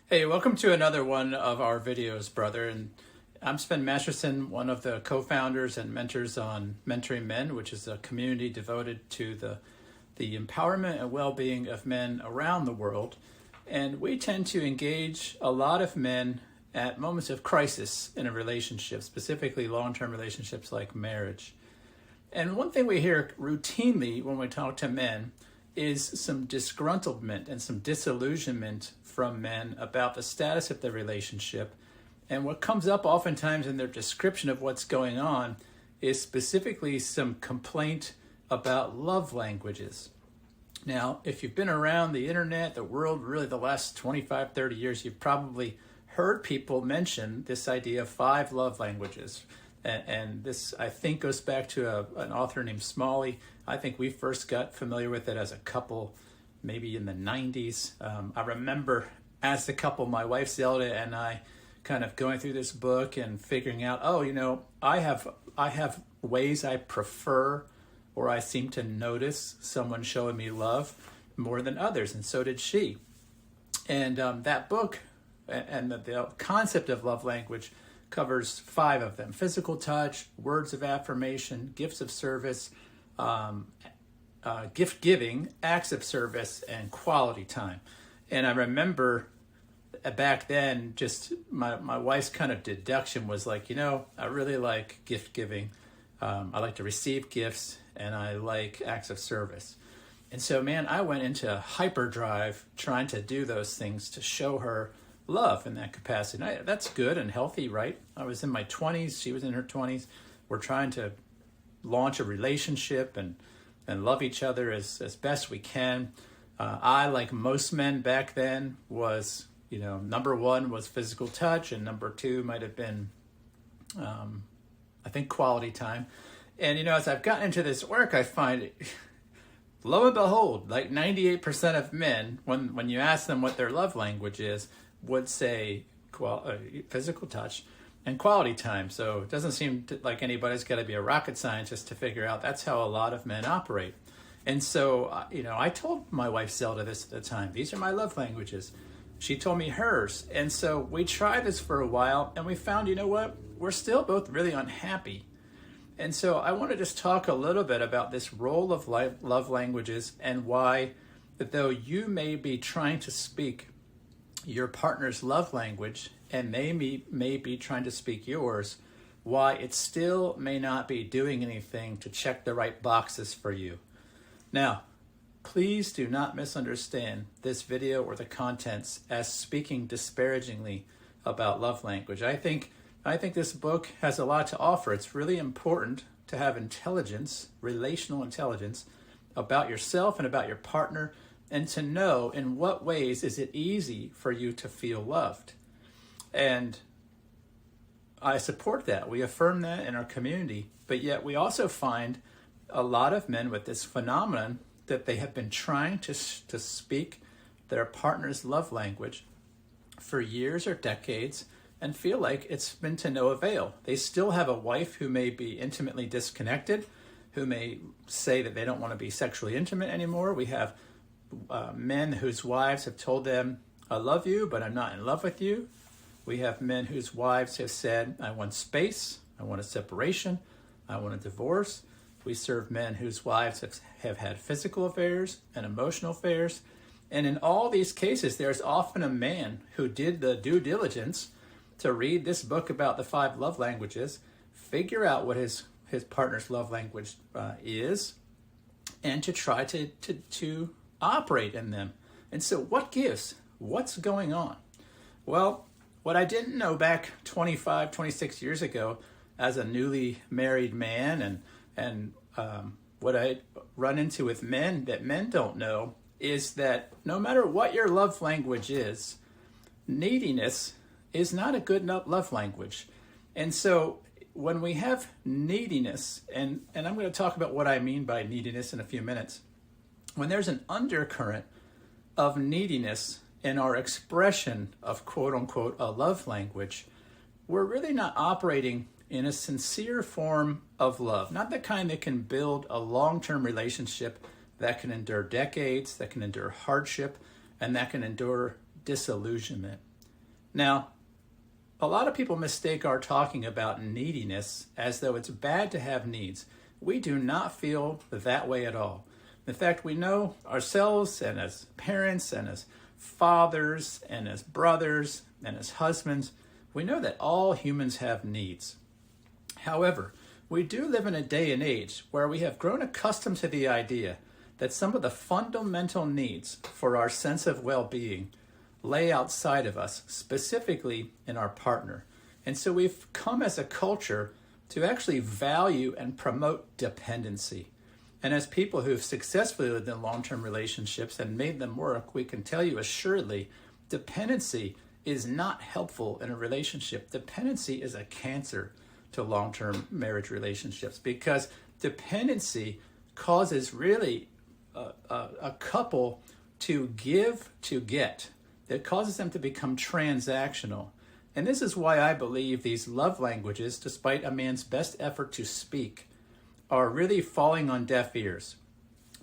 Hey, welcome to another one of our videos, brother. And I'm Sven Masterson, one of the co-founders and mentors on Mentoring Men, which is a community devoted to the empowerment and well-being of men around the world. And we tend to engage a lot of men at moments of crisis in a relationship, specifically long-term relationships like marriage. And one thing we hear routinely when we talk to men is some disgruntlement and some disillusionment from men about the status of their relationship. And what comes up oftentimes in their description of what's going on is specifically some complaint about love languages. Now, if you've been around the internet, the world, really the last 25, 30 years, you've probably heard people mention this idea of 5 love languages. And this, I think, goes back to an author named Smalley. I think we first got familiar with it as a couple, maybe in the 90s. I remember as a couple, my wife Zelda and I kind of going through this book and figuring out, I have ways I prefer, or I seem to notice someone showing me love more than others, and so did she. And that book and the concept of love language covers 5 of them: physical touch, words of affirmation, gifts of service, gift giving, acts of service, and quality time. And I remember back then, just my wife's kind of deduction was like, I really like gift giving. I like to receive gifts, and I like acts of service. And so, man, I went into hyperdrive trying to do those things to show her love in that capacity. That's good and healthy, right? I was in my 20s. She was in her 20s. We're trying to launch a relationship and love each other as best we can. I, like most men back then, was, number 1 was physical touch, and number 2 might have been, I think, quality time. And, as I've gotten into this work, I find, lo and behold, like 98% of men, when you ask them what their love language is, would say physical touch and quality time. So it doesn't seem like anybody's got to be a rocket scientist to figure out that's how a lot of men operate. And so, I told my wife Zelda this at the time. These are my love languages. She told me hers. And so we tried this for a while, and we found, we're still both really unhappy. And so I want to just talk a little bit about this role of love languages, and why, though you may be trying to speak your partner's love language and they may be trying to speak yours, why it still may not be doing anything to check the right boxes for you. Now, please do not misunderstand this video or the contents as speaking disparagingly about love language. I think this book has a lot to offer. It's really important to have intelligence, relational intelligence, about yourself and about your partner, and to know in what ways is it easy for you to feel loved. And I support that. We affirm that in our community. But yet we also find a lot of men with this phenomenon that they have been trying to speak their partner's love language for years or decades and feel like it's been to no avail. They still have a wife who may be intimately disconnected, who may say that they don't want to be sexually intimate anymore. We have men whose wives have told them, I love you, but I'm not in love with you. We have men whose wives have said, I want space, I want a separation, I want a divorce. We serve men whose wives have had physical affairs and emotional affairs. And in all these cases, there's often a man who did the due diligence to read this book about the 5 love languages, figure out what his partner's love language is, and to try to operate in them. And so what gives? What's going on? Well, what I didn't know back 25, 26 years ago as a newly married man, and what I run into with men that men don't know, is that no matter what your love language is, neediness is not a good enough love language. And so when we have neediness, and I'm going to talk about what I mean by neediness in a few minutes, when there's an undercurrent of neediness in our expression of quote unquote a love language, we're really not operating in a sincere form of love, not the kind that can build a long-term relationship that can endure decades, that can endure hardship, and that can endure disillusionment. Now, a lot of people mistake our talking about neediness as though it's bad to have needs. We do not feel that way at all. In fact, we know ourselves, and as parents and as fathers and as brothers and as husbands, we know that all humans have needs. However, we do live in a day and age where we have grown accustomed to the idea that some of the fundamental needs for our sense of well-being lay outside of us, specifically in our partner. And so we've come as a culture to actually value and promote dependency. And as people who've successfully lived in long-term relationships and made them work, we can tell you assuredly, dependency is not helpful in a relationship. Dependency is a cancer to long-term marriage relationships, because dependency causes really a couple to give to get. It causes them to become transactional. And this is why I believe these love languages, despite a man's best effort to speak, are really falling on deaf ears.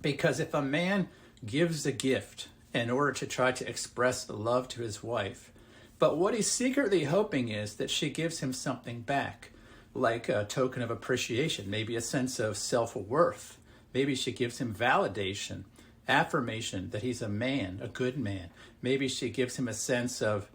Because if a man gives a gift in order to try to express love to his wife, but what he's secretly hoping is that she gives him something back, like a token of appreciation, maybe a sense of self-worth. Maybe she gives him validation, affirmation that he's a man, a good man. Maybe she gives him a sense of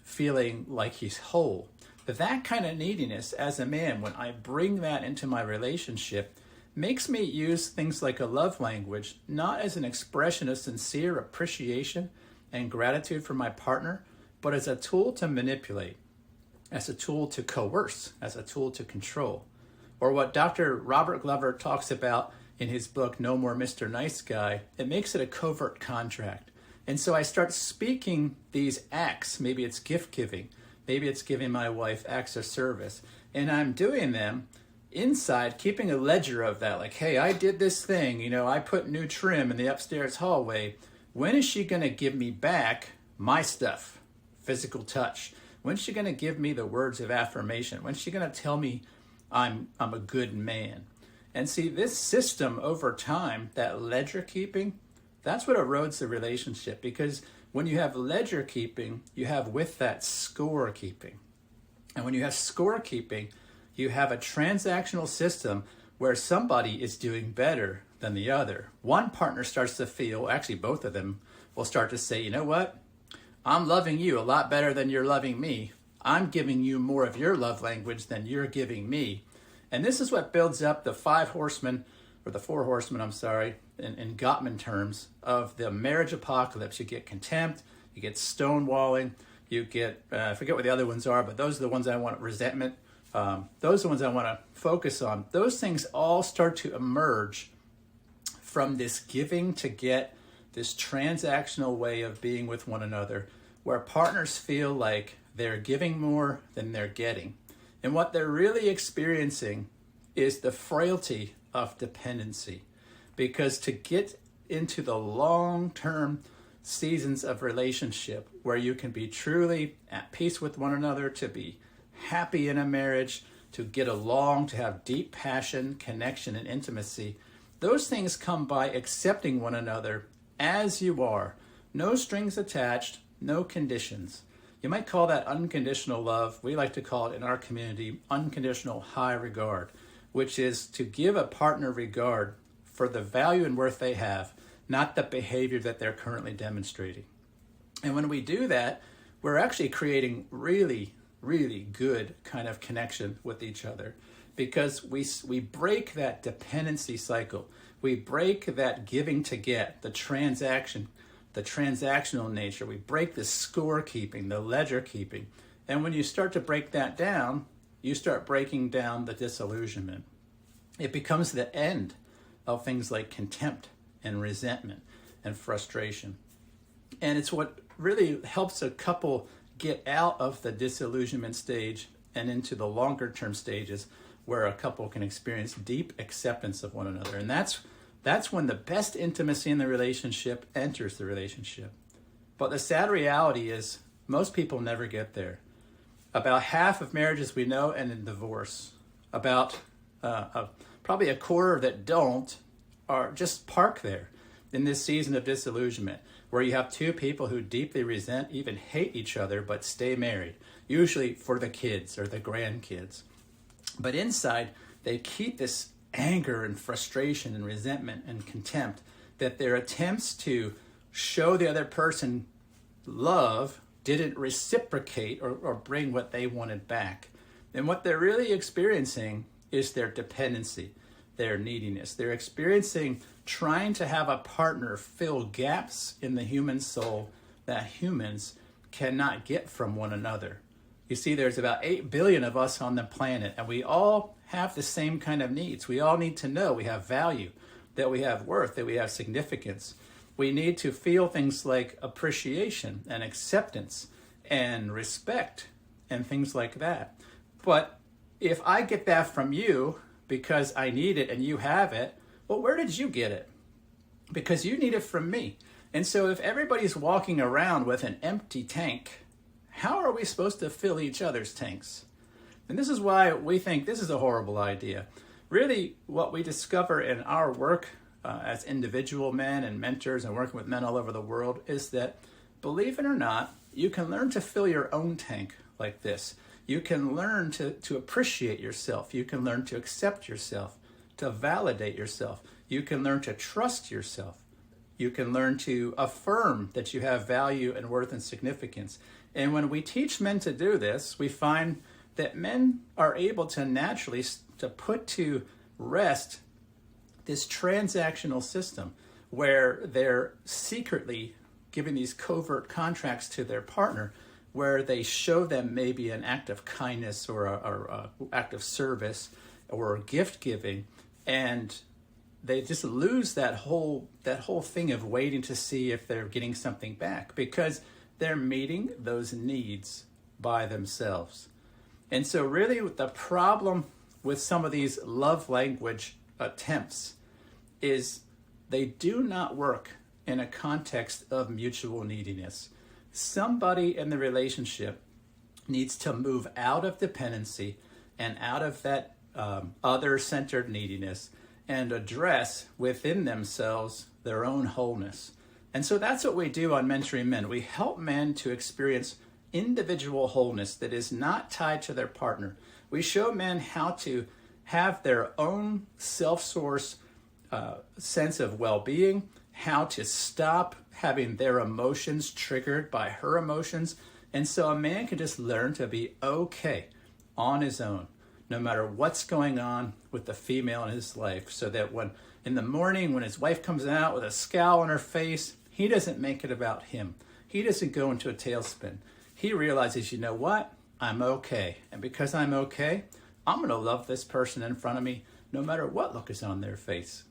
feeling like he's whole. But that kind of neediness as a man, when I bring that into my relationship, makes me use things like a love language, not as an expression of sincere appreciation and gratitude for my partner, but as a tool to manipulate, as a tool to coerce, as a tool to control. Or what Dr. Robert Glover talks about in his book, No More Mr. Nice Guy, it makes it a covert contract. And so I start speaking these acts. Maybe it's gift giving. Maybe it's giving my wife acts of service. And I'm doing them inside, keeping a ledger of that. Like, hey, I did this thing. I put new trim in the upstairs hallway. When is she going to give me back my stuff? Physical touch. When's she going to give me the words of affirmation? When's she going to tell me I'm a good man? And see, this system over time, that ledger keeping, that's what erodes the relationship. Because when you have ledger keeping, you have with that score keeping. And when you have score keeping, you have a transactional system where somebody is doing better than the other. One partner starts to feel, actually both of them will start to say, you know what? I'm loving you a lot better than you're loving me. I'm giving you more of your love language than you're giving me. And this is what builds up the four horsemen, in Gottman terms, of the marriage apocalypse. You get contempt, you get stonewalling, you get, I forget what the other ones are, but those are the ones I want, resentment. Those are the ones I want to focus on. Those things all start to emerge from this giving to get, this transactional way of being with one another, where partners feel like they're giving more than they're getting. And what they're really experiencing is the frailty of dependency. Because to get into the long-term seasons of relationship where you can be truly at peace with one another, to be happy in a marriage, to get along, to have deep passion, connection, and intimacy, those things come by accepting one another as you are. No strings attached, no conditions. You might call that unconditional love. We like to call it in our community unconditional high regard, which is to give a partner regard for the value and worth they have, not the behavior that they're currently demonstrating. And when we do that, we're actually creating really, really good kind of connection with each other, because we break that dependency cycle. We break that giving to get, the transactional nature. We break the score keeping, the ledger keeping. And when you start to break that down, you start breaking down the disillusionment. It becomes the end of things like contempt and resentment and frustration. And it's what really helps a couple get out of the disillusionment stage and into the longer term stages where a couple can experience deep acceptance of one another. And that's when the best intimacy in the relationship enters the relationship. But the sad reality is most people never get there. About half of marriages we know end in divorce. About probably a quarter that don't are just park there in this season of disillusionment. where you have two people who deeply resent, even hate each other, but stay married, usually for the kids or the grandkids. But inside, they keep this anger and frustration and resentment and contempt that their attempts to show the other person love didn't reciprocate or bring what they wanted back. And what they're really experiencing is their dependency, their neediness. They're experiencing trying to have a partner fill gaps in the human soul that humans cannot get from one another. You see, there's about 8 billion of us on the planet, and we all have the same kind of needs. We all need to know we have value, that we have worth, that we have significance. We need to feel things like appreciation and acceptance and respect and things like that. But if I get that from you because I need it and you have it, well, where did you get it? Because you need it from me. And so if everybody's walking around with an empty tank, how are we supposed to fill each other's tanks? And this is why we think this is a horrible idea. Really, what we discover in our work as individual men and mentors and working with men all over the world is that, believe it or not, you can learn to fill your own tank like this. You can learn to appreciate yourself. You can learn to accept yourself, to validate yourself. You can learn to trust yourself. You can learn to affirm that you have value and worth and significance. And when we teach men to do this, we find that men are able to naturally to put to rest this transactional system where they're secretly giving these covert contracts to their partner, where they show them maybe an act of kindness or a act of service or gift giving, and they just lose that whole thing of waiting to see if they're getting something back, because they're meeting those needs by themselves. And so really the problem with some of these love language attempts is they do not work in a context of mutual neediness. Somebody in the relationship needs to move out of dependency and out of that other-centered neediness and address within themselves their own wholeness. And so that's what we do on Mentoring Men. We help men to experience individual wholeness that is not tied to their partner. We show men how to have their own self-source sense of well-being, how to stop having their emotions triggered by her emotions. And so a man can just learn to be okay on his own, no matter what's going on with the female in his life, so that when in the morning when his wife comes out with a scowl on her face, he doesn't make it about him. He doesn't go into a tailspin. He realizes, you know what? I'm okay. And because I'm okay, I'm going to love this person in front of me no matter what look is on their face.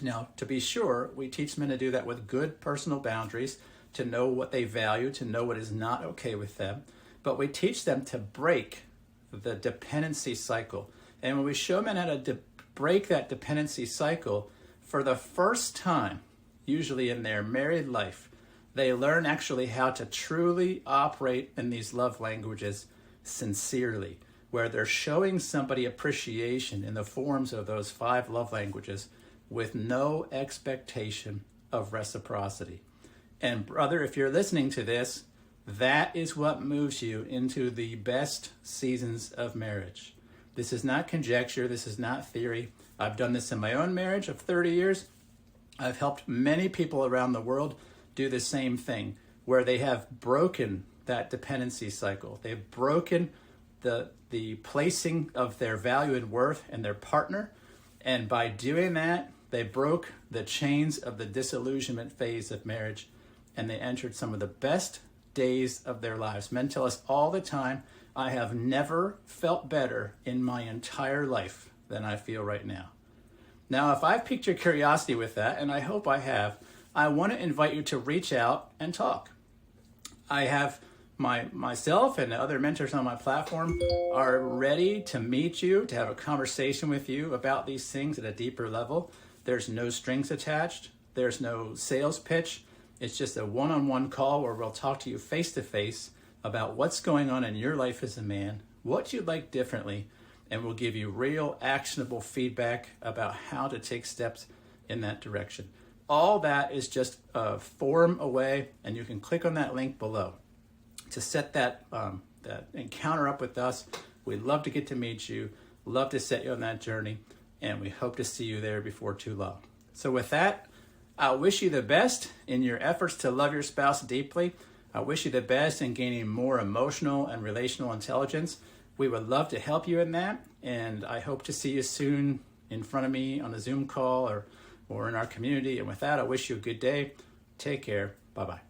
Now, to be sure, we teach men to do that with good personal boundaries, to know what they value, to know what is not okay with them. But we teach them to break the dependency cycle. And when we show men how to break that dependency cycle, for the first time, usually in their married life, they learn actually how to truly operate in these love languages sincerely, where they're showing somebody appreciation in the forms of those 5 love languages with no expectation of reciprocity. And brother, if you're listening to this, that is what moves you into the best seasons of marriage. This is not conjecture. This is not theory. I've done this in my own marriage of 30 years. I've helped many people around the world do the same thing, where they have broken that dependency cycle. They've broken the placing of their value and worth in their partner. And by doing that, they broke the chains of the disillusionment phase of marriage, and they entered some of the best days of their lives. Men tell us all the time, I have never felt better in my entire life than I feel right now. Now, if I've piqued your curiosity with that, and I hope I have, I want to invite you to reach out and talk. I have myself and the other mentors on my platform are ready to meet you, to have a conversation with you about these things at a deeper level. There's no strings attached. There's no sales pitch. It's just a one-on-one call where we'll talk to you face-to-face about what's going on in your life as a man, what you'd like differently, and we'll give you real actionable feedback about how to take steps in that direction. All that is just a form away, and you can click on that link below to set that encounter up with us. We'd love to get to meet you, love to set you on that journey, and we hope to see you there before too long. So with that, I wish you the best in your efforts to love your spouse deeply. I wish you the best in gaining more emotional and relational intelligence. We would love to help you in that, and I hope to see you soon in front of me on a Zoom call or in our community. And with that, I wish you a good day. Take care. Bye-bye.